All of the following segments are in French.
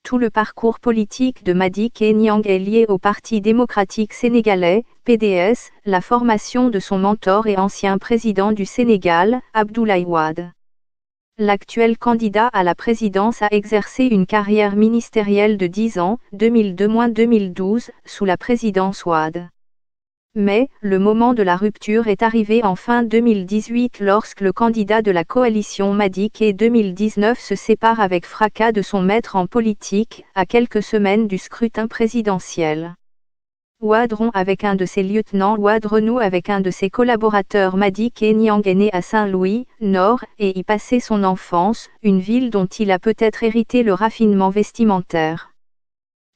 Tout le parcours politique de Madické Niang est lié au Parti démocratique sénégalais, PDS, la formation de son mentor et ancien président du Sénégal, Abdoulaye Wade. L'actuel candidat à la présidence a exercé une carrière ministérielle de 10 ans, 2002-2012, sous la présidence Wade. Mais, le moment de la rupture est arrivé en fin 2018 lorsque le candidat de la coalition Madické 2019 se sépare avec fracas de son maître en politique, à quelques semaines du scrutin présidentiel. Wade rompt avec un de ses lieutenants. Wade renoue avec un de ses collaborateurs. Madické Niang est né à Saint-Louis, Nord, et y passé son enfance, une ville dont il a peut-être hérité le raffinement vestimentaire.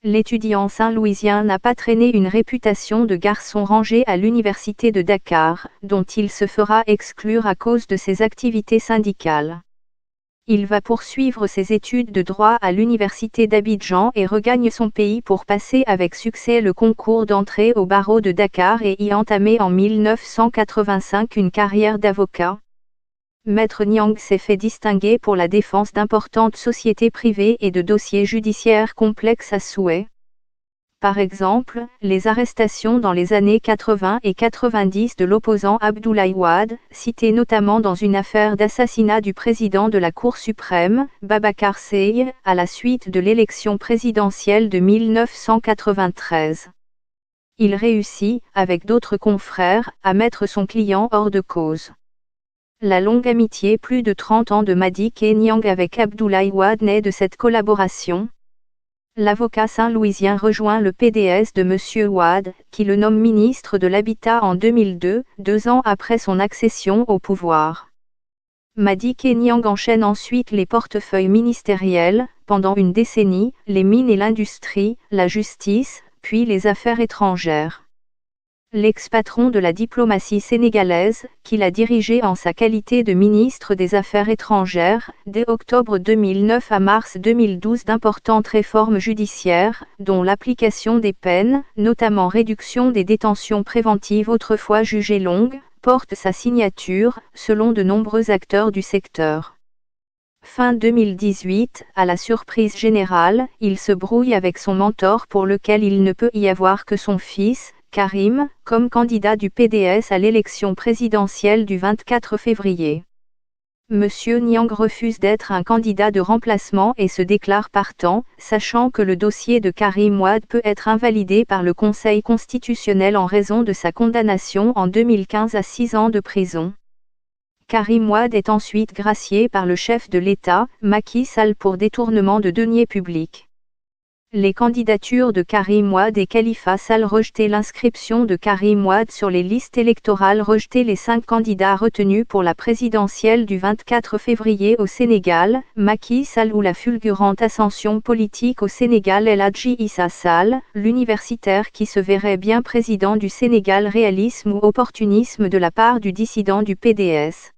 L'étudiant saint-louisien n'a pas traîné une réputation de garçon rangé à l'université de Dakar, dont il se fera exclure à cause de ses activités syndicales. Il va poursuivre ses études de droit à l'université d'Abidjan et regagne son pays pour passer avec succès le concours d'entrée au barreau de Dakar et y entamer en 1985 une carrière d'avocat. Maître Niang s'est fait distinguer pour la défense d'importantes sociétés privées et de dossiers judiciaires complexes à souhait. Par exemple, les arrestations dans les années 80 et 90 de l'opposant Abdoulaye Wade, cité notamment dans une affaire d'assassinat du président de la Cour suprême, Babacar Seye, à la suite de l'élection présidentielle de 1993. Il réussit, avec d'autres confrères, à mettre son client hors de cause. La longue amitié, plus de 30 ans de Madické Niang avec Abdoulaye Wade naît de cette collaboration. L'avocat saint-louisien rejoint le PDS de M. Wade, qui le nomme ministre de l'Habitat en 2002, 2 ans après son accession au pouvoir. Madické Niang enchaîne ensuite les portefeuilles ministériels, pendant une décennie, les mines et l'industrie, la justice, puis les affaires étrangères. L'ex-patron de la diplomatie sénégalaise, qu'il a dirigé en sa qualité de ministre des Affaires étrangères, dès octobre 2009 à mars 2012 d'importantes réformes judiciaires, dont l'application des peines, notamment réduction des détentions préventives autrefois jugées longues, porte sa signature, selon de nombreux acteurs du secteur. Fin 2018, à la surprise générale, il se brouille avec son mentor pour lequel il ne peut y avoir que son fils, Karim, comme candidat du PDS à l'élection présidentielle du 24 février. Monsieur Niang refuse d'être un candidat de remplacement et se déclare partant, sachant que le dossier de Karim Wade peut être invalidé par le Conseil constitutionnel en raison de sa condamnation en 2015 à 6 ans de prison. Karim Wade est ensuite gracié par le chef de l'État, Macky Sall, pour détournement de deniers publics. Les candidatures de Karim Wade et Khalifa Sall rejetées. L'inscription de Karim Wade sur les listes électorales rejetées. Les 5 candidats retenus pour la présidentielle du 24 février au Sénégal, Macky Sall ou la fulgurante ascension politique au Sénégal El Hadji Issa Sall, l'universitaire qui se verrait bien président du Sénégal. Réalisme ou opportunisme de la part du dissident du PDS.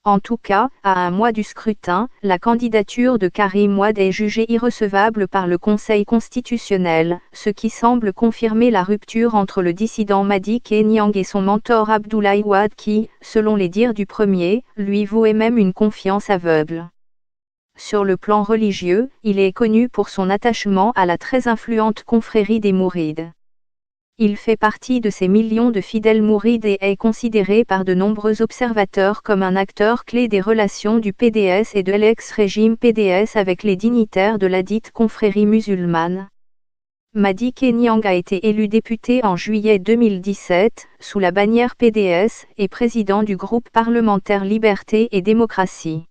En tout cas, à un mois du scrutin, la candidature de Karim Wade est jugée irrecevable par le Conseil constitutionnel, ce qui semble confirmer la rupture entre le dissident Madické Niang et son mentor Abdoulaye Wade qui, selon les dires du premier, lui vouait même une confiance aveugle. Sur le plan religieux, il est connu pour son attachement à la très influente confrérie des Mourides. Il fait partie de ces millions de fidèles mourides et est considéré par de nombreux observateurs comme un acteur clé des relations du PDS et de l'ex-régime PDS avec les dignitaires de la dite confrérie musulmane. Madické Niang a été élu député en juillet 2017, sous la bannière PDS, et président du groupe parlementaire Liberté et Démocratie.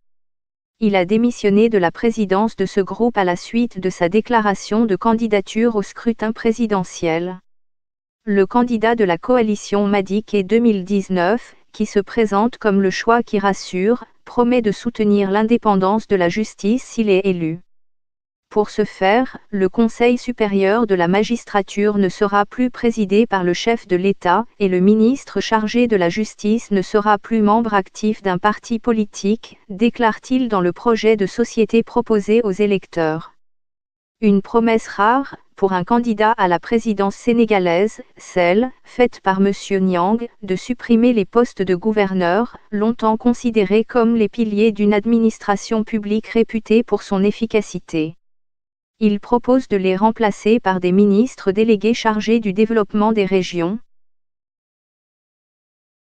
Il a démissionné de la présidence de ce groupe à la suite de sa déclaration de candidature au scrutin présidentiel. Le candidat de la coalition Madické 2019, qui se présente comme le choix qui rassure, promet de soutenir l'indépendance de la justice s'il est élu. Pour ce faire, le Conseil supérieur de la magistrature ne sera plus présidé par le chef de l'État, et le ministre chargé de la justice ne sera plus membre actif d'un parti politique, déclare-t-il dans le projet de société proposé aux électeurs. Une promesse rare, pour un candidat à la présidence sénégalaise, celle, faite par M. Niang, de supprimer les postes de gouverneurs, longtemps considérés comme les piliers d'une administration publique réputée pour son efficacité. Il propose de les remplacer par des ministres délégués chargés du développement des régions,